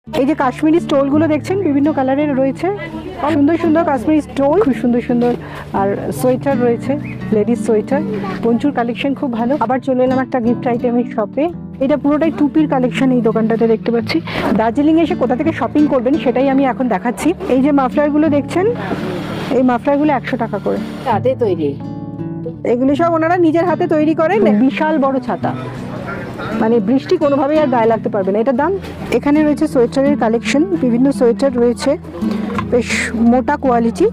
এই যে কাশ্মীরি স্টোলগুলো দেখছেন বিভিন্ন কালারের রয়েছে, সুন্দর সুন্দর কাশ্মীরি স্টোল, খুব সুন্দর সুন্দর। আর সোয়েটার রয়েছে, লেডিস সোয়েটার, পঞ্চুর কালেকশন খুব ভালো। আবার চলে এলাম একটা গিফট আইটেমের শপে। এটা পুরোটাই টুপির কালেকশন এই দোকানটাতে দেখতে পাচ্ছি। দার্জিলিং এসে কোথা থেকে শপিং করবেন সেটাই আমি এখন দেখাচ্ছি। এই যে মাফলারগুলো দেখছেন, এই মাফলারগুলো 100 টাকা করে, হাতে তৈরি। এগুলো সব ওনারা নিজের হাতে তৈরি করেন। বিশাল বড় ছাতা, মানে বৃষ্টি কোনোভাবেই আর গায়ে লাগতে পারবে না। এটার দাম। এখানে রয়েছে সোয়েটারের কালেকশন, বিভিন্ন সোয়েটার রয়েছে, বেশ মোটা কোয়ালিটি।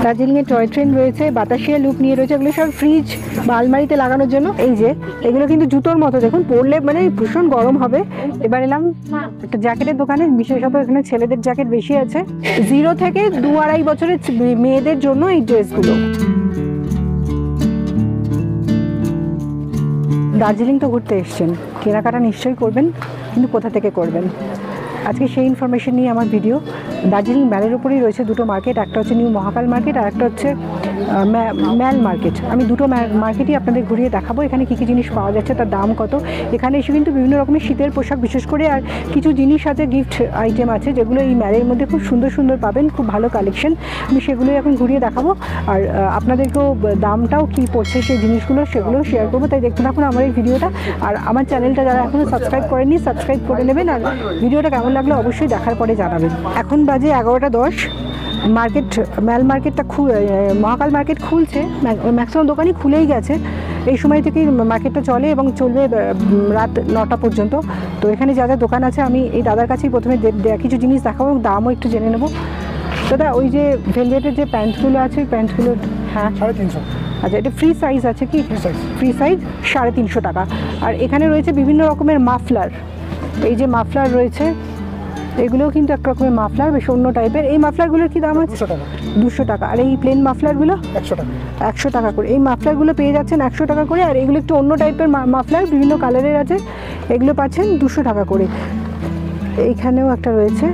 দার্জিলিংয়ের টয় ট্রেন রয়েছে, বাতাসিয়া লুক নিয়ে রয়েছে, এগুলো সব ফ্রিজ বা আলমারিতে লাগানোর জন্য। এই যে এগুলো কিন্তু জুতোর মতো, দেখুন পরলে মানে ভীষণ গরম হবে। এবার এলাম একটা জ্যাকেটের দোকানে, বিশেষত এখানে ছেলেদের জ্যাকেট বেশি আছে। 0 থেকে 2-2.5 বছরের মেয়েদের জন্য এই ড্রেসগুলো। দার্জিলিং তো ঘুরতে এসছেন, কেনাকাটা নিশ্চয়ই করবেন, কিন্তু কোথা থেকে করবেন আজকে সেই ইনফরমেশন নিয়ে আমার ভিডিও। দার্জিলিং ম্যালের উপরেই রয়েছে দুটো মার্কেট, একটা হচ্ছে নিউ মহাকাল মার্কেট আর একটা হচ্ছে ম্যাল মার্কেট। আমি দুটো মার্কেটই আপনাদের ঘুরিয়ে দেখাবো এখানে কী কী জিনিস পাওয়া যাচ্ছে, তার দাম কত। এখানে এসে কিন্তু বিভিন্ন রকমের শীতের পোশাক বিশেষ করে আর কিছু জিনিস আছে, গিফট আইটেম আছে, যেগুলো এই ম্যালের মধ্যে খুব সুন্দর সুন্দর পাবেন, খুব ভালো কালেকশন। আমি সেগুলোই এখন ঘুরিয়ে দেখাবো আর আপনাদেরকেও দামটাও কী পড়ছে সেই জিনিসগুলো সেগুলোও শেয়ার করবো। তাই দেখতে থাকুন আমার এই ভিডিওটা। আর আমার চ্যানেলটা যারা এখনও সাবস্ক্রাইব করেননি সাবস্ক্রাইব করে নেবেন, আর ভিডিওটা কেমন লাগলো অবশ্যই দেখার পরে জানাবেন। এখন বাজে 11টা 10। মার্কেট ম্যাল মার্কেটটা মহাকাল মার্কেট খুলছে, ম্যাক্সিমাম দোকানই খুলেই গেছে। এই সময় থেকেই মার্কেটটা চলে এবং চলবে রাত 9টা পর্যন্ত। তো এখানে যা যা দোকান আছে আমি এই দাদার কাছেই প্রথমে কিছু জিনিস দেখাবো, দামও একটু জেনে নেবো। দাদা ওই যে ভেলভেটের যে প্যান্টগুলো আছে ওই প্যান্টগুলো, হ্যাঁ 350। আচ্ছা, এটা ফ্রি সাইজ আছে কি? ফ্রি সাইজ 350 টাকা। আর এখানে রয়েছে বিভিন্ন রকমের মাফলার, এই যে মাফলার রয়েছে, এগুলোও কিন্তু এক রকমের মাফলার, বেশ অন্য টাইপের। এই মাফলারগুলোর কি দাম আছে? 200 টাকা। আর এই প্লেন মাফলারগুলো 100 টাকা করে। এই মাফলারগুলো পেয়ে যাচ্ছেন 100 টাকা করে। আর এগুলো একটু অন্য টাইপের মাফলার, বিভিন্ন কালারের আছে, এগুলো পাচ্ছেন 200 টাকা করে। এইখানেও একটা রয়েছে।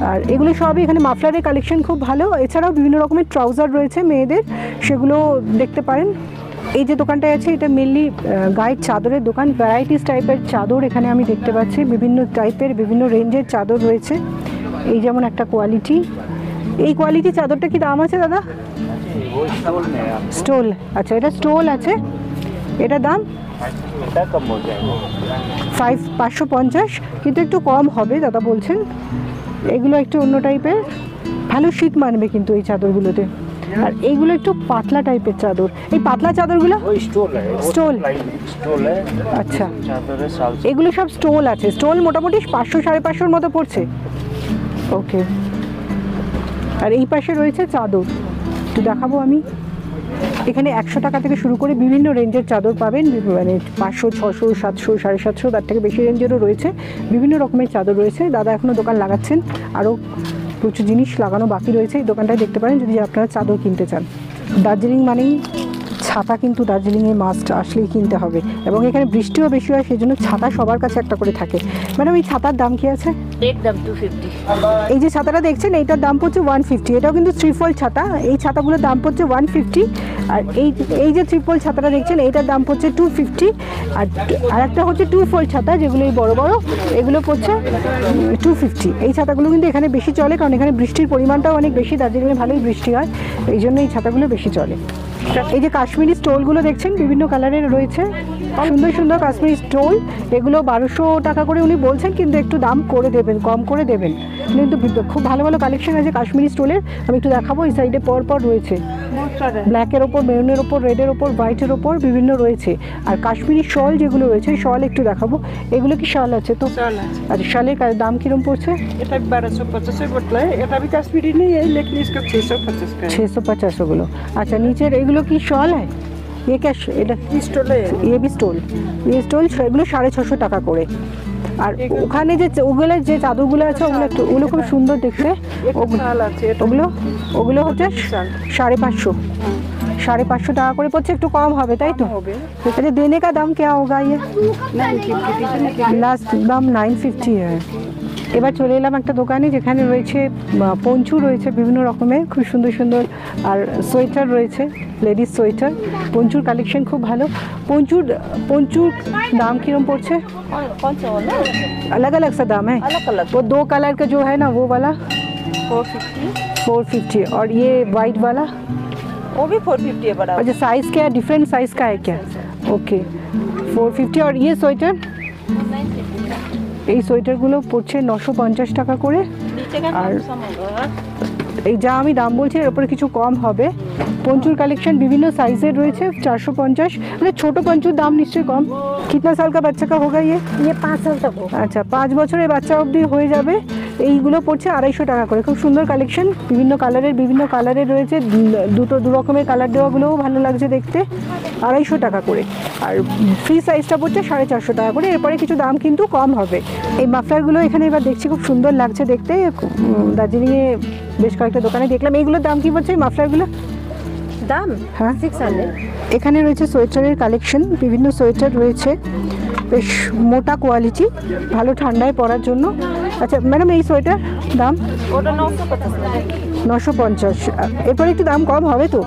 আর এগুলো সবই এখানে মাফলারের কালেকশন খুব ভালো। এছাড়াও বিভিন্ন রকমের ট্রাউজার রয়েছে মেয়েদের, সেগুলো দেখতে পারেন। এই যে দোকানটায় আছে এটা মেনলি গায়ের চাদরের দোকান, ভ্যারাইটিস টাইপের চাদর এখানে আমি দেখতে পাচ্ছি, বিভিন্ন টাইপের বিভিন্ন রেঞ্জের চাদর রয়েছে। এই যেমন একটা কোয়ালিটি, এই কোয়ালিটি চাদরটা কি দাম আছে দাদা? স্টোল, আচ্ছা এটা স্টোল আছে, এটা দাম 550, কিন্তু একটু কম হবে দাদা বলছেন। এগুলো একটু অন্য টাইপের, ভালো শীত মানবে কিন্তু এই চাদরগুলোতে। আর এইগুলো একটু পাতলা টাইপের চাদর। এই পাতলা চাদরগুলো স্টোল, আচ্ছা এগুলো সব স্টোল আছে। স্টোল মোটামুটি 500-550 মতো পড়ছে। ওকে। আর এই পাশে রয়েছে চাদর, একটু দেখাবো আমি। এখানে 100 টাকা থেকে শুরু করে বিভিন্ন রেঞ্জের চাদর পাবেন, মানে 500, 600, 700, 750, তার থেকে বেশি রেঞ্জেরও রয়েছে। বিভিন্ন রকমের চাদর রয়েছে। দাদা এখনও দোকান লাগাচ্ছেন, আরও প্রচুর জিনিস লাগানো বাকি রয়েছে। এই দোকানটায় দেখতে পারেন যদি আপনারা চাদর কিনতে চান। দার্জিলিং মানেই ছাতা, কিন্তু দার্জিলিংয়ে মাস্ট আসলেই কিনতে হবে। এবং এখানে বৃষ্টিও বেশি হয়, সেই জন্য ছাতা সবার কাছে একটা করে থাকে। ম্যাডাম এই ছাতার দাম কি আছে? এর দাম 250। এই যে ছাতাটা দেখছেন এইটার দাম পড়ছে 150। এটাও কিন্তু ট্রিপল ছাতা, এই ছাতাগুলোর দাম পড়ছে 150। আর এই যে ট্রিপল ছাতাটা দেখছেন এইটার দাম পড়ছে 250। আর একটা হচ্ছে 2 ফোল্ড ছাতা, যেগুলো এই বড় বড়, এগুলো পড়ছে 250। এই ছাতাগুলো কিন্তু এখানে বেশি চলে, কারণ এখানে বৃষ্টির পরিমাণটাও অনেক বেশি, দার্জিলিংয়ে ভালোই বৃষ্টি হয়, এই জন্য এই ছাতাগুলো বেশি চলে। এই যে কাশ্মীরি স্টোলগুলো দেখছেন বিভিন্ন কালারের রয়েছে, সুন্দর সুন্দর কাশ্মীরি স্টোল। এগুলো 1200 টাকা করে উনি বলছেন, কিন্তু একটু দাম করে দেবেন, কম করে দেবেন। কিন্তু খুব ভালো ভালো কালেকশন আছে কাশ্মীরি স্টোলের, আমি একটু দেখাবো। এই সাইডে পর পর রয়েছে, ব্ল্যাকের ওপর, মেরুনের ওপর, রেডের ওপর, হোয়াইটের ওপর বিভিন্ন রয়েছে। আর কাশ্মীরি শল যেগুলো রয়েছে, শল একটু দেখাবো। এগুলো কি শাল আছে তো? আচ্ছা, শালের দাম কিরম পড়ছে? এটা 1250 बोतल है, এটা भी কাশ্মীরি নেই, এই लेकिन इसका 650 का है। 650 ওগুলো। আচ্ছা, নিচের এগুলো কি শল है? ये क्या? এটা স্টোল है, ये भी स्टोल, ये स्टोल এগুলো 650 টাকা করে। আর ওখানে যে ওগুলো যে চাদরগুলো আছে ওগুলো খুব সুন্দর দেখতে। ওগুলো হচ্ছে 550, 550 টাকা করে পড়ছে, একটু কম হবে তাই তো? আচ্ছা, देने का दाम क्या होगा? ये लास्ट दाम 950 है। এবার চলে এলাম একটা দোকানে যেখানে রয়েছে পঞ্চু রয়েছে বিভিন্ন রকমের, খুব সুন্দর সুন্দর, আর সোয়েটার রয়েছে, লেডিস সোয়েটার। পঞ্চুর কালেকশন খুব ভালো। পঞ্চুর दाम किरम पड़ছে? कौन सा वाला? अलग अलग सा दाम है? अलग अलग। वो 2 कलर का जो है ना वो वाला 450। 450 और ये वाइट वाला वो भी 450 है बड़ा। अच्छा, साइज क्या है? डिफरेंट साइज का है क्या? ओके 450। और ये সোয়েটার, এই সোয়েটারগুলো পড়ছে 950 টাকা করে। আর এই যা আমি দাম বলছি এর উপরে কিছু কম হবে। পঞ্চুর কালেকশন বিভিন্ন সাইজের রয়েছে। 450। মানে ছোট পঞ্চুর দাম নিশ্চয়ই কম। कितना साल का बच्चा का होगा ये? 5 साल तक हो। আচ্ছা, 5 বছরের বাচ্চা অবধি হয়ে যাবে। এইগুলো পড়ছে 250 টাকা করে। খুব সুন্দর কালেকশন, বিভিন্ন কালারের রয়েছে। দু রকমের কালার দেওয়াগুলোও ভালো লাগছে দেখতে। 250 টাকা করে। আর ফ্রি সাইজটা পড়ছে 450 টাকা করে। এরপরে কিছু দাম কিন্তু কম হবে। এই মাফলারগুলো এখানে এবার দেখছি খুব সুন্দর লাগছে দেখতে। দার্জিলিংয়ে বেশ কয়েকটা দোকানে দেখলাম। এইগুলোর দাম কি পড়ছে এই মাফলারগুলো? दाम হ্যাঁ 600। এখানে রয়েছে সোয়েটারের কালেকশন, বিভিন্ন সোয়েটার রয়েছে বেশ মোটা কোয়ালিটি, ভালো ঠান্ডায় পরার জন্য। আচ্ছা ম্যাডাম, এই সোয়েটার দাম? ওটা 950 টাকা। 950। এরপরে একটু দাম কম হবে তো?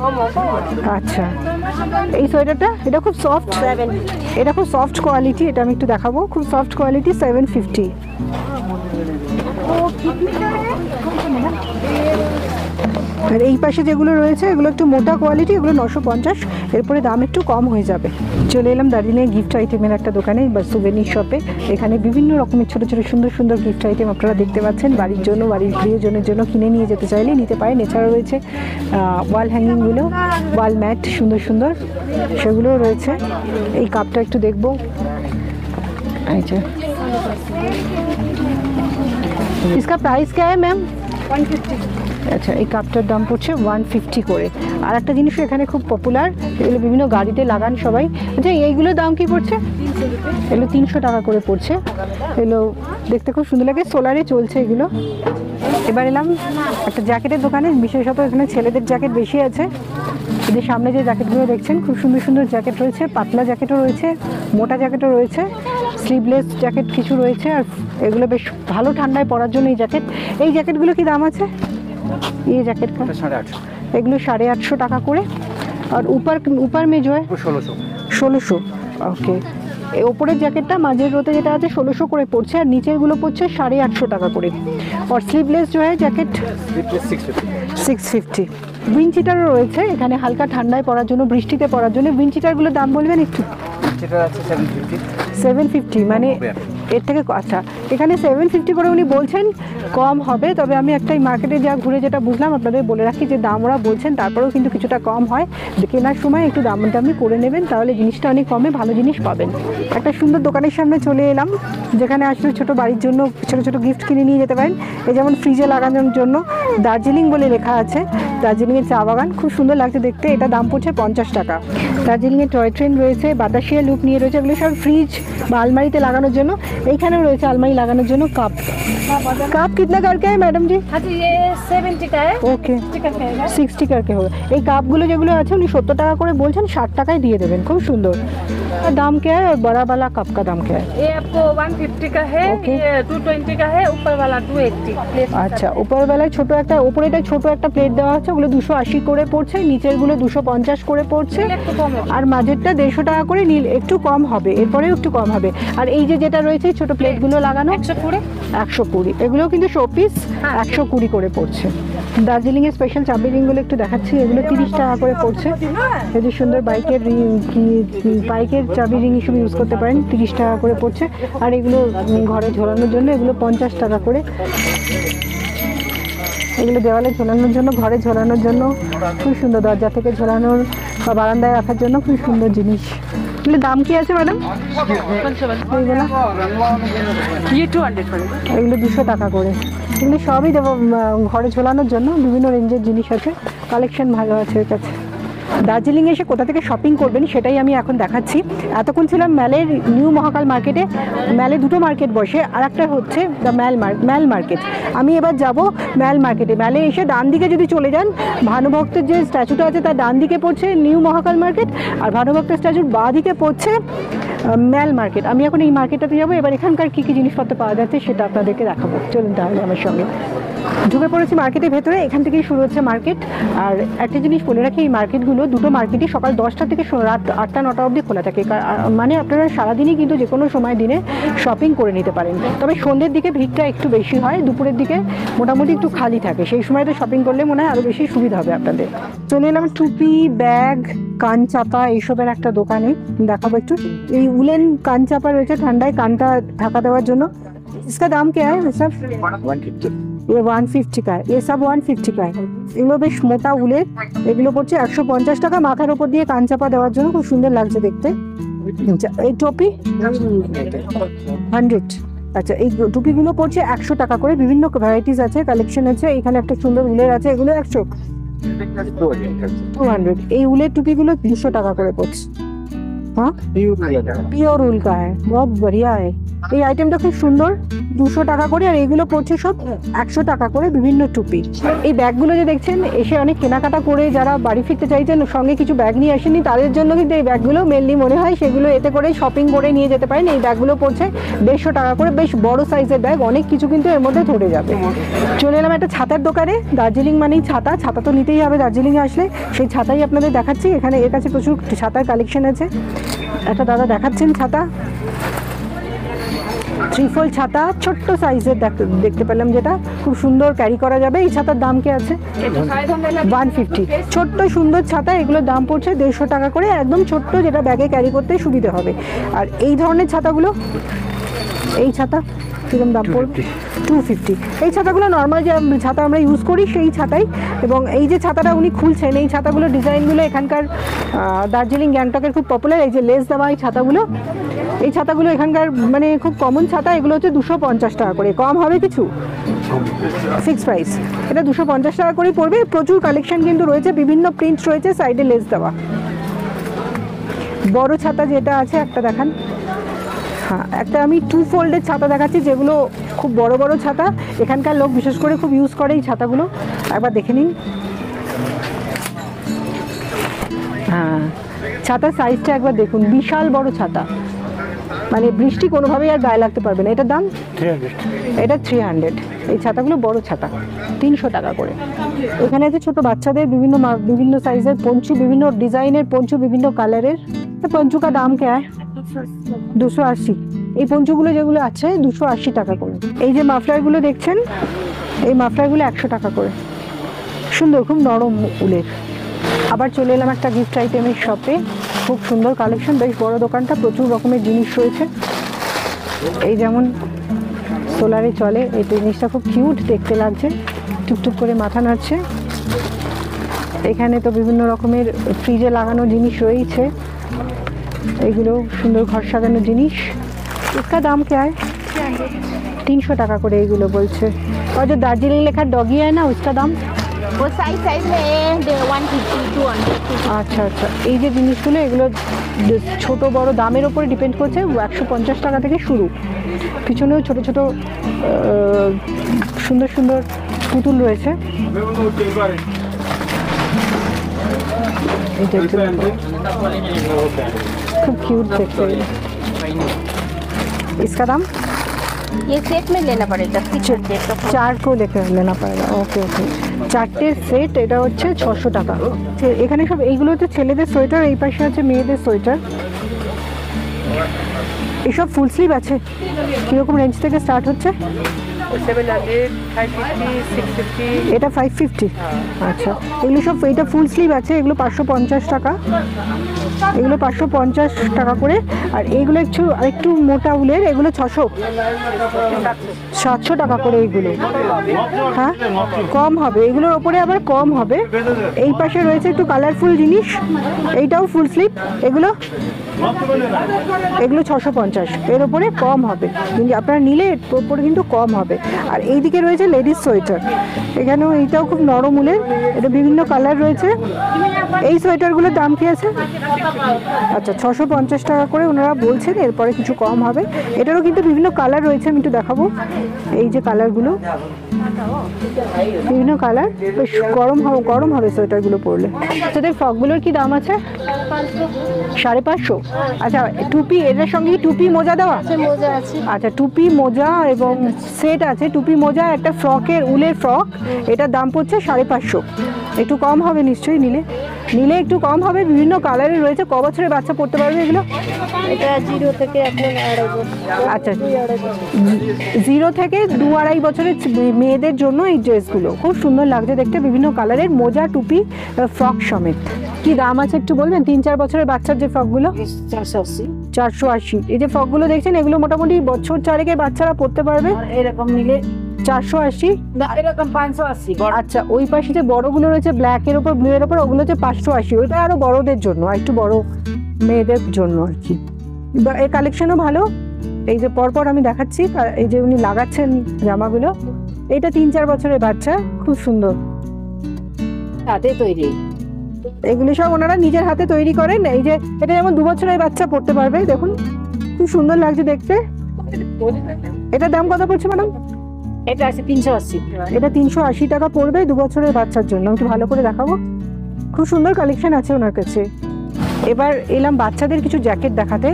আচ্ছা, এই সোয়েটারটা এটা খুব সফট, 70। এটা খুব সফট কোয়ালিটি, এটা আমি একটু দেখাবো। খুব সফট কোয়ালিটি, 750। আর এই পাশে যেগুলো রয়েছে এগুলো একটু মোটা কোয়ালিটি, এগুলো 950। এরপরে দাম একটু কম হয়ে যাবে। চলে এলাম দার্জিলিংয়ে গিফট আইটেমের একটা দোকানে বা সুভেনির শপে। এখানে বিভিন্ন রকমের ছোটো ছোটো সুন্দর সুন্দর গিফট আইটেম আপনারা দেখতে পাচ্ছেন। বাড়ির জন্য, বাড়ির প্রিয়জনের জন্য কিনে নিয়ে যেতে চাইলে নিতে পারেন। এছাড়াও রয়েছে ওয়াল হ্যাঙ্গিংগুলো, ওয়াল ম্যাট সুন্দর সুন্দর, সেগুলোও রয়েছে। এই কাপটা একটু দেখবো। আচ্ছা, इसका प्राइस क्या है मैम? 150। আচ্ছা, এই কাপটার দাম পড়ছে 150 করে। আর একটা জিনিস এখানে খুব পপুলার, এগুলো বিভিন্ন গাড়িতে লাগান সবাই। আচ্ছা, এইগুলোর দাম কি পড়ছে? 300 रुपए। এগুলো 300 টাকা করে পড়ছে। এগুলো দেখতে খুব সুন্দর লাগে, সোলারে চলছে এগুলো। এবার এলাম একটা জ্যাকেটের দোকানে, বিশেষত এখানে ছেলেদের জ্যাকেট বেশি আছে। এদের সামনে যে জ্যাকেটগুলো দেখছেন খুব সুন্দর সুন্দর জ্যাকেট রয়েছে, পাতলা জ্যাকেটও রয়েছে, মোটা জ্যাকেটও রয়েছে, স্লিভলেস জ্যাকেট কিছু রয়েছে। আর এগুলো বেশ ভালো ঠান্ডায় পরার জন্য এই জ্যাকেটগুলো কি দাম আছে? ये जैकेट का 850। এগুলো 850 টাকা করে। আর ऊपर में जो है 1600। ওকে, এই ওপরের জ্যাকেটটা মাঝের রোতে যেটা আছে 1600 করে পড়ছে, আর নিচেরগুলো পড়ছে 850 টাকা করে। আর স্লিভলেস जो है जैकेट 650। উইন্ডচিটারও রয়েছে এখানে হালকা ঠান্ডায় পরার জন্য, বৃষ্টিতে পরার জন্য। উইন্ডচিটারগুলোর দাম বলবেন একটু? যেটা আছে 750। 750 মানে এর থেকে আচ্ছা, এখানে 750 করে উনি বলছেন, কম হবে। তবে আমি একটা মার্কেটে যা ঘুরে যেটা বুঝলাম, আপনাদের বলে রাখি যে দাম ওরা বলছেন, তারপরেও কিন্তু কিছুটা কম হয়। কেনার সময় একটু দামি করে নেবেন, তাহলে জিনিসটা অনেক কমে ভালো জিনিস পাবেন। একটা সুন্দর দোকানের সামনে চলে এলাম, যেখানে আসলে ছোটো বাড়ির জন্য ছোটো ছোটো গিফট কিনে নিয়ে যেতে পারেন। এই যেমন ফ্রিজে লাগানোর জন্য দার্জিলিং বলে লেখা আছে, দার্জিলিংয়ের চা বাগান, খুব সুন্দর লাগছে দেখতে। এটা দাম পড়ছে 50 টাকা। দার্জিলিংয়ের টয় ট্রেন রয়েছে, বাতাসিয়া লুপ নিয়ে রয়েছে, এগুলো সব ফ্রিজ বা আলমারিতে লাগানোর জন্য। এইখানেও রয়েছে আলমারি লাগানোর জন্য কাপ। কাপ कितना करके है मैडम जी? हाँ जी, ये 70 का है। ओके, 60 का है। 60 करके হবে। এই কাপগুলো যেগুলো আছে উনি 70 টাকা করে বলছেন, 60 টাকায় দিয়ে দেবেন। খুব সুন্দর। আর দাম क्या है? और बड़ा वाला कप का दाम क्या है? ये आपको 150 का है। ओके। ये 220 का है। ऊपर वाला 280 प्लेट। আচ্ছা, উপরবেলায় ছোট একটা, উপরেটা ছোট একটা প্লেট দেওয়া আছে, ওগুলো 280 করে পড়ছে, নিচেরগুলো 250 করে পড়ছে। একটু কম হবে। আর মাঝেরটা 150 টাকা করে নীল, একটু কম হবে, এরপরেও একটু কম হবে। আর এই যে যেটা রয়েছে ছোট প্লেটগুলো লাগানো 120। 120, এগুলোও কিন্তু শোপিস 120 করে পড়ছে। দার্জিলিংয়ের স্পেশাল চাবি রিংগুলো একটু দেখাচ্ছি, এগুলো 30 টাকা করে পড়ছে। এই যে সুন্দর বাইকের চাবি রিং হিসেবে ইউজ করতে পারেন, 30 টাকা করে পড়ছে। আর এগুলো ঘরে ঝোলানোর জন্য, এগুলো 50 টাকা করে। এগুলো দেওয়ালে ঝোলানোর জন্য, ঘরে ঝোলানোর জন্য খুব সুন্দর, দরজা থেকে ঝোলানোর বা বারান্দায় রাখার জন্য খুব সুন্দর জিনিস। এগুলো দাম কি আছে ম্যাডাম? এইগুলো ये 200 पड़ेगा। এগুলো 200 টাকা করে। এগুলো সবই দেবো ঘরে ঝোলানোর জন্য, বিভিন্ন রেঞ্জের জিনিস আছে, কালেকশন ভালো আছে এর কাছে। দার্জিলিং এসে কোথা থেকে শপিং করবেন সেটাই আমি এখন দেখাচ্ছি। এতক্ষণ ছিলাম ম্যালের নিউ মহাকাল মার্কেটে। ম্যালে দুটো মার্কেট বসে, আর একটা হচ্ছে দ্য ম্যাল মার্কেট। আমি এবার যাব ম্যাল মার্কেটে। ম্যালে এসে ডান দিকে যদি চলে যান, ভানুভক্তের যে স্ট্যাচুটা আছে তার ডান দিকে পড়ছে নিউ মহাকাল মার্কেট, আর ভানুভক্তের স্ট্যাচুর বাঁ দিকে পড়ছে ম্যাল মার্কেট। আমি এখন এই মার্কেটটাতে যাবো, এবার এখানকার কী কী জিনিসপত্র পাওয়া যাচ্ছে সেটা আপনাদেরকে দেখাবো। চলুন তাহলে আমার সঙ্গে। ঢুকে পড়েছি মার্কেটের ভেতরে, এখান থেকেই শুরু হচ্ছে মার্কেট। আর একটা জিনিস বলে রাখি, এই মার্কেটগুলো দুটো মার্কেটই সকাল 10টা থেকে রাত 8টা-9টা অবধি খোলা থাকে। মানে আপনারা সারাদিনই কিন্তু যে কোনো সময় দিনে শপিং করে নিতে পারেন। তবে সন্ধ্যের দিকে ভিড়টা একটু বেশি হয়, দুপুরের দিকে মোটামুটি একটু খালি থাকে। সেই সময়তে শপিং করলে মনে হয় আরও বেশি সুবিধা হবে আপনাদের। চলে এলাম টুপি, ব্যাগ, কান চাপা এইসবের একটা দোকানে, দেখাবো একটু। এই উলেন কান চাপা রয়েছে ঠান্ডায় কানটা ঢাকা দেওয়ার জন্য। इसका दाम क्या है सब? 150 ये 150 का है, ये सब 150 का है। এগুলো বেশ মোটা উলের, এগুলো পড়ছে 150 টাকা। মাথার উপর দিয়ে কান চাপা দেওয়ার জন্য খুব সুন্দর লাগছে দেখতে। এই টুপি 100। আচ্ছা, এই টুপিগুলো পড়ছে 100 টাকা করে। বিভিন্ন ভ্যারাইটিস আছে, কালেকশন আছে। এখানে একটা সুন্দর উলের আছে, এগুলো 100। 200। এই উলের টুপিগুলো 200 টাকা করে পড়ছে। हाँ পিওর উল का है, बहुत बढ़िया है। এই আইটেমটা খুব সুন্দর, 200 টাকা করে। আর এইগুলো পড়ছে সব 100 টাকা করে, বিভিন্ন টুপি। এই ব্যাগগুলো যে দেখছেন, এসে অনেক কেনাকাটা করে যারা বাড়ি ফিরতে চাইছেন, সঙ্গে কিছু ব্যাগ নিয়ে আসেননি, তাদের জন্য কিন্তু এই ব্যাগগুলো মেনলি মনে হয় সেগুলো এতে করে শপিং করে নিয়ে যেতে পারেন। এই ব্যাগগুলো পড়ছে 150 টাকা করে, বেশ বড় সাইজের ব্যাগ, অনেক কিছু কিন্তু এর মধ্যে ধরে যাবে। চলে এলাম একটা ছাতার দোকানে। দার্জিলিং মানেই ছাতা, ছাতা তো নিতেই হবে দার্জিলিংয়ে আসলে। সেই ছাতাই আপনাদের দেখাচ্ছি। এখানে এর কাছে প্রচুর ছাতার কালেকশন আছে। একটা দাদা দেখাচ্ছেন ছাতা, 3-fold ছাতা, ছোট্ট সাইজের দেখতে পেলাম, যেটা খুব সুন্দর ক্যারি করা যাবে। এই ছাতার দাম কি আছে? 150। ছোট্ট সুন্দর ছাতা, এগুলোর দাম পড়ছে 150 টাকা করে, একদম ছোট্ট, যেটা ব্যাগে ক্যারি করতে সুবিধে হবে। আর এই ধরনের ছাতাগুলো, এই ছাতা কিরকম দাম পড়বে? 250। এই ছাতাগুলো নর্মাল যে ছাতা আমরা ইউজ করি সেই ছাতাই। এবং এই যে ছাতাটা উনি খুলছেন, এই ছাতাগুলো ডিজাইনগুলো এখানকার দার্জিলিং গ্যাংটকের খুব পপুলার। এই যে লেস দেওয়া এই ছাতাগুলো, এই ছাতাগুলো এখানকার মানে খুব কমন ছাতা। এগুলো হচ্ছে 250 টাকা করে। কম হবে কিছু? Fix price. এটা 250 টাকা করেই পড়বে। প্রচুর কালেকশন কিন্তু রয়েছে, বিভিন্ন প্রিন্ট রয়েছে, সাইডে লেস দেওয়া। বড় ছাতা যেটা আছে একটা দেখান। হ্যাঁ, একটা আমি 2-folded ছাতা দেখাচ্ছি, যেগুলো খুব বড় বড় ছাতা। এখানকার লোক বিশেষ করে খুব ইউজ করে এই ছাতাগুলো, একবার দেখে নিন। হ্যাঁ, ছাতার সাইজটা একবার দেখুন, বিশাল বড় ছাতা, মানে বৃষ্টি কোনোভাবেই আর গায়ে লাগতে পারবে না। এটার দাম 300। এটা 300। এই ছাতাগুলো বড় ছাতা, 300 টাকা করে। এখানে আছে ছোট বাচ্চাদের বিভিন্ন সাইজের পঞ্চু, বিভিন্ন ডিজাইনের পঞ্চু, বিভিন্ন কালারের। পঞ্চু কা দাম কে হয়? 280। এই পঞ্চুগুলো যেগুলো আছে 280 টাকা করে। এই যে মাফলারগুলো দেখছেন, এই মাফলারগুলো 100 টাকা করে। সুন্দর, খুব নরম উলের। আবার চলে এলাম একটা গিফট আইটেমের শপে। খুব সুন্দর কালেকশন, বেশ বড় দোকানটা, প্রচুর রকমের জিনিস রয়েছে। এই যেমন সোলারে চলে, এই জিনিসটা খুব কিউট দেখতে লাগছে, টুকটুক করে মাথা নাড়ছে। এখানে তো বিভিন্ন রকমের ফ্রিজে লাগানো জিনিস রয়েছে, এগুলো সুন্দর ঘর সাজানো জিনিস। इसका दाम क्या है? 300 টাকা করে এইগুলো বলছে। और जो दार्जिलिंग लेखा डॉगी है ना, उसका दाम? वो साइज में 150 200। আচ্ছা আচ্ছা, এই যে জিনিসগুলো, এগুলো ছোট বড় দামের ওপরে ডিপেন্ড করছে। 150 টাকা থেকে শুরু। পিছনেও ছোট ছোট সুন্দর সুন্দর পুতুল রয়েছে। খুব কিউট দেখতে। इसका दाम? ये सेट में लेना पड़ेगा 600 का। 4 को लेकर लेना पड़ेगा। ওকে ওকে, 4টে সেট, এটা হচ্ছে 600 টাকা। এখানে সব এইগুলো হচ্ছে ছেলেদের সোয়েটার, এই পাশে আছে মেয়েদের সোয়েটার। এসব ফুল স্লিভ আছে, কীরকম রেঞ্জ থেকে স্টার্ট হচ্ছে? 700, 550, 650। এটা 550। আচ্ছা, এগুলো সব, এটা ফুল স্লিভ আছে, এগুলো 550 টাকা। এগুলো 550 টাকা করে। আর এইগুলো একটু মোটা উলের, এগুলো 700 টাকা করে এইগুলো। হ্যাঁ, কম হবে, এগুলোর ওপরে আবার কম হবে। এই পাশে রয়েছে একটু কালারফুল জিনিস, এইটাও ফুল স্লিভ, এগুলো 650। এর ওপরে কম হবে, কিন্তু আপনারা নিলে এর ওপরে কিন্তু কম হবে। আর এইদিকে রয়েছে লেডিস সোয়েটার, এখানেও এইটাও খুব নরম উলের, এটা বিভিন্ন কালার রয়েছে। এই সোয়েটারগুলোর দাম কি আছে? আচ্ছা, 650 টাকা করে ওনারা বলছেন, এরপরে কিছু কম হবে। এটারও কিন্তু বিভিন্ন কালার রয়েছে, আমি একটু দেখাবো। এই যে কালারগুলো, বিভিন্ন কালার, বেশ গরম হবে সোয়েটারগুলো পরলে। তোদের ফ্রকগুলোর কি দাম আছে? 550। আচ্ছা, টুপি এটার সঙ্গে কি টুপি মোজা দেওয়া? মোজা আছে। আচ্ছা, টুপি মোজা এবং সেট আছে। টুপি মোজা একটা ফ্রকের, উলের ফ্রক, এটার দাম পড়ছে 550। একটু কম হবে নিশ্চয়ই, নিলে একটু কম হবে। বিভিন্ন কালারের রয়েছে। ক বছরের বাচ্চা পড়তে পারবে এগুলো? এটা 0 থেকে এখন 2.5 বছর। আচ্ছা, 0 থেকে 2-2.5 বছরের মেয়েদের জন্য এই ড্রেসগুলো খুব সুন্দর লাগছে দেখতে। বিভিন্ন কালারের মোজা, টুপি, ফ্রক সমেত। কি দাম আছে একটু বলবেন? 3-4 বছরের বাচ্চার যে ফ্রকগুলো? 480। 480। এই যে ফ্রকগুলো দেখছেন, এগুলো মোটামুটি বছর 4-এর বাচ্চারা পড়তে পারবে। এরকম নিলে 480। না, এরকম 580। আচ্ছা, ওই পাশে যে বড়গুলো রয়েছে ব্ল্যাকের ওপর, ব্লু এর ওপর, ওগুলো হচ্ছে 580। ওইটা আরো বড়দের জন্য, একটু বড় মেয়েদের জন্য আর কি। এই কালেকশনও ভালো। এই যে পরপর আমি দেখাচ্ছি, এই যে উনি লাগাচ্ছেন জামাগুলো, এটা 3-4 বছরের বাচ্চা, খুব সুন্দর। হাতে তৈরি। এগুলি সব ওনারা নিজের হাতে তৈরি করেন। এই যে এটা যেমন 2 বছরের বাচ্চা পড়তে পারবে, দেখুন খুব সুন্দর লাগছে দেখতে। এটার দাম কত পড়ছে ম্যাডাম? এটা আছে 380। এটা 380 টাকা পড়বে 2 বছরের বাচ্চার জন্য। একটু ভালো করে দেখাবো। খুব সুন্দর কালেকশন আছে ওনার কাছে। এবার এলাম বাচ্চাদের কিছু জ্যাকেট দেখাতে।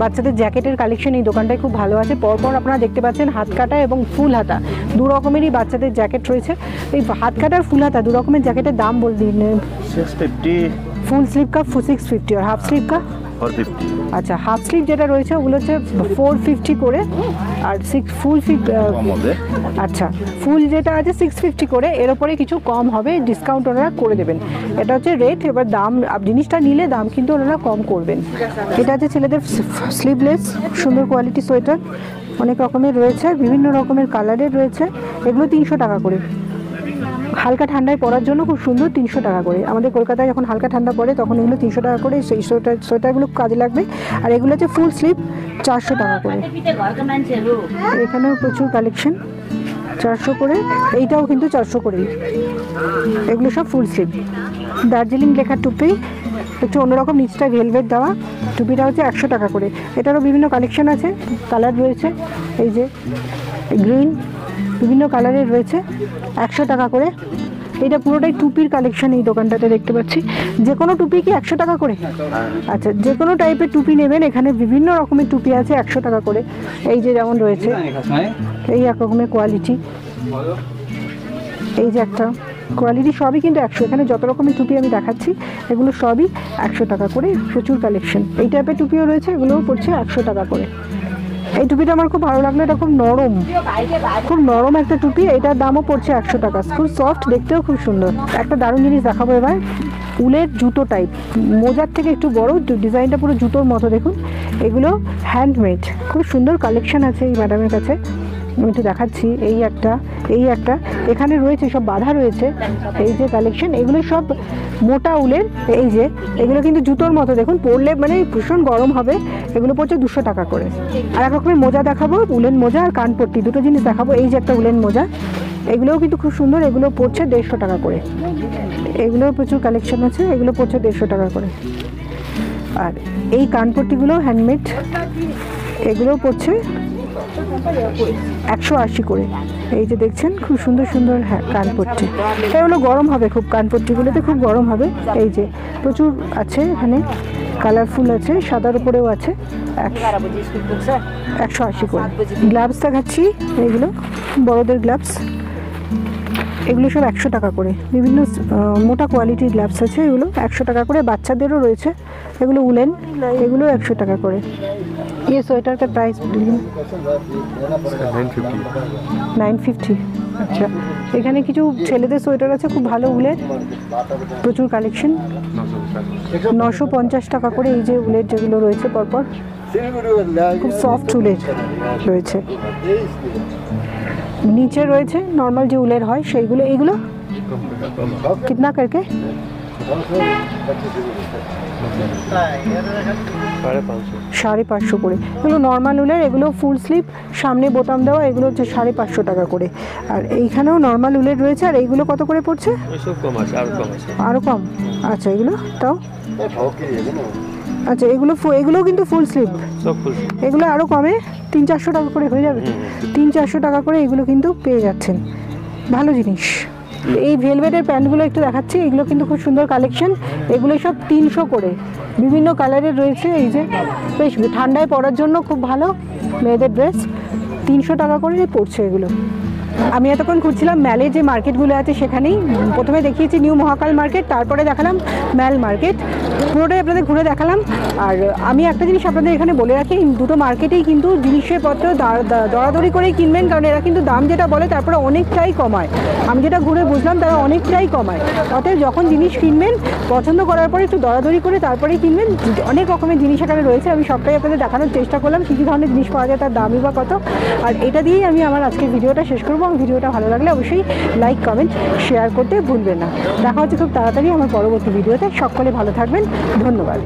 বাচ্চাদের জ্যাকেটের কালেকশন এই দোকানটায় খুব ভালো আছে। পরপর আপনারা দেখতে পাচ্ছেন হাত কাটা এবং ফুল হাতা, 2 রকমেরই বাচ্চাদের জ্যাকেট রয়েছে। এই হাত কাটা আর ফুল হাতা 2 রকমের জ্যাকেটের দাম বল দিন। 650 ফুল স্লিভ का 650 আর হাফ স্লিভ का 450। আচ্ছা, হাফ স্লিভ যেটা রয়েছে ওগুলো হচ্ছে 450 করে, আর ফুল কম হবে। আচ্ছা, ফুল যেটা আছে 650 করে। এর উপরে কিছু কম হবে, ডিসকাউন্ট ওনারা করে দেবেন। এটা হচ্ছে রেট। এবার দাম, জিনিসটা নিলে দাম কিন্তু ওনারা কম করবেন। এটা হচ্ছে ছেলেদের স্লিভলেস, সুন্দর কোয়ালিটি সোয়েটার, অনেক রকমের রয়েছে, বিভিন্ন রকমের কালারের রয়েছে। এগুলো 300 টাকা করে। হালকা ঠান্ডায় পরার জন্য খুব সুন্দর, 300 টাকা করে। আমাদের কলকাতায় যখন হালকা ঠান্ডা পড়ে তখন এগুলো 300 টাকা করে। সেই সোয়েটারগুলো কাজে লাগবে। আর এগুলো হচ্ছে ফুল স্লিভ, 400 টাকা করে। এখানেও প্রচুর কালেকশন, 400 করে। এইটাও কিন্তু 400 করেই। এগুলো সব ফুল স্লিভ। দার্জিলিং লেখা টুপি, একটু অন্যরকম, নিচটা ভেলভেট দেওয়া। টুপিটা হচ্ছে 100 টাকা করে। এটারও বিভিন্ন কালেকশন আছে, কালার রয়েছে। এই যে গ্রিন, বিভিন্ন কালারের রয়েছে, 100 টাকা করে। এটা পুরোটাই টুপির কালেকশন এই দোকানটাতে দেখতে পাচ্ছি। যে কোনো টুপি কি 100 টাকা করে? আচ্ছা, যে কোনো টাইপের টুপি নেবেন, এখানে বিভিন্ন রকমের টুপি আছে 100 টাকা করে। এই যে যেমন রয়েছে, এই এক রকমের কোয়ালিটি, এই যে একটা কোয়ালিটি, সবই কিন্তু 100। এখানে যত রকমের টুপি আমি দেখাচ্ছি এগুলো সবই 100 টাকা করে। প্রচুর কালেকশন। এই টাইপের টুপিও রয়েছে, এগুলোও পড়ছে 100 টাকা করে। এই টুপিটা আমার খুব ভালো লাগলো, এটা খুব নরম, খুব নরম একটা টুপি। এটার দামও পড়ছে 100 টাকা। খুব সফট, দেখতেও খুব সুন্দর। একটা দারুণ জিনিস দেখাবো এবার, উলের জুতো টাইপ, মোজার থেকে একটু বড়, ডিজাইনটা পুরো জুতোর মতো দেখুন। এগুলো হ্যান্ডমেড, খুব সুন্দর কালেকশন আছে এই ম্যাডামের কাছে। আমি একটু দেখাচ্ছি। এই একটা এখানে রয়েছে, সব বাঁধা রয়েছে। এই যে কালেকশন, এগুলো সব মোটা উলের। এই যে এগুলো কিন্তু জুতোর মতো, দেখুন পরলে মানে ভীষণ গরম হবে। এগুলো পড়ছে 200 টাকা করে। আর এক রকমের মোজা দেখাবো, উলেন মোজা আর কানপট্টি, দুটো জিনিস দেখাবো। এই যে একটা উলেন মোজা, এগুলোও কিন্তু খুব সুন্দর। এগুলো পড়ছে 150 টাকা করে। এগুলোও প্রচুর কালেকশন আছে, এগুলো পড়ছে 150 টাকা করে। আর এই কানপট্টিগুলো হ্যান্ডমেড, এগুলোও পড়ছে 180 করে। এই যে দেখছেন খুব সুন্দর সুন্দর কানপট্টি, এগুলো গরম হবে খুব, কানপট্টিগুলোতে খুব গরম হবে। এই যে প্রচুর আছে এখানে, কালারফুল আছে, সাদার উপরেও আছে। 180 করে। গ্লাভস দেখাচ্ছি, এইগুলো বড়দের গ্লাভস, এগুলো সব 100 টাকা করে। বিভিন্ন মোটা কোয়ালিটির গ্লাভস আছে, এগুলো 100 টাকা করে। বাচ্চাদেরও রয়েছে, এগুলো উলেন, এগুলো 100 টাকা করে। ये स्वेटर का प्राइस 950। আচ্ছা, এখানে কিছু ছেলেদের সোয়েটার আছে খুব ভালো উলের, প্রচুর কালেকশন, 950 টাকা করে। এই যে উলের যেগুলো রয়েছে পরপর, খুব সফট উলের রয়েছে। নিচে রয়েছে নর্মাল যে উলের হয় সেইগুলো। এইগুলো কিতনা করকে? 550 করে। এগুলো নর্মাল উলের, এগুলো ফুল স্লিভ, সামনে বোতাম দেওয়া, এগুলো হচ্ছে 550 টাকা করে। আর এইখানেও নর্মাল উলের রয়েছে। আর এইগুলো কত করে পড়ছে? আরও কম। আচ্ছা, এগুলো তাও আচ্ছা, এগুলোও কিন্তু ফুল স্লিভ, এগুলো আরও কমে 300-400 টাকা করে হয়ে যাবে। 300-400 টাকা করে এগুলো কিন্তু পেয়ে যাচ্ছেন। ভালো জিনিস। এই ভেলভেটের প্যান্টগুলো একটু দেখাচ্ছি, এগুলো কিন্তু খুব সুন্দর কালেকশন। এগুলো সব 300 করে, বিভিন্ন কালারের রয়েছে। এই যে বেশ ঠান্ডায় পরার জন্য খুব ভালো মেয়েদের ড্রেস, 300 টাকা করে পড়ছে এগুলো। আমি এতক্ষণ ঘুরছিলাম ম্যালে যে মার্কেটগুলো আছে সেখানেই। প্রথমে দেখিয়েছি নিউ মহাকাল মার্কেট, তারপরে দেখালাম ম্যাল মার্কেট, পুরোটাই আপনাদের ঘুরে দেখালাম। আর আমি একটা জিনিস আপনাদের এখানে বলে রাখি, দুটো মার্কেটেই কিন্তু জিনিসপত্র দরাদরি করেই কিনবেন, কারণ এরা কিন্তু দাম যেটা বলে তারপরে অনেকটাই কমায়। আমি যেটা ঘুরে বুঝলাম তারা অনেকটাই কমায়। অতএব যখন জিনিস কিনবেন পছন্দ করার পরে একটু দরাদরি করে তারপরেই কিনবেন। অনেক রকমের জিনিস এখানে রয়েছে, আমি সবটাই আপনাদের দেখানোর চেষ্টা করলাম কী কী ধরনের জিনিস পাওয়া যায়, তার দামই বা কত। আর এটা দিয়েই আমি আমার আজকের ভিডিওটা শেষ করবো। আমার ভিডিওটা ভালো লাগলে অবশ্যই লাইক কমেন্ট শেয়ার করতে ভুলবেন না। দেখা হচ্ছে খুব তাড়াতাড়ি আমার পরবর্তী ভিডিওতে। সকলে ভালো থাকবেন, ধন্যবাদ।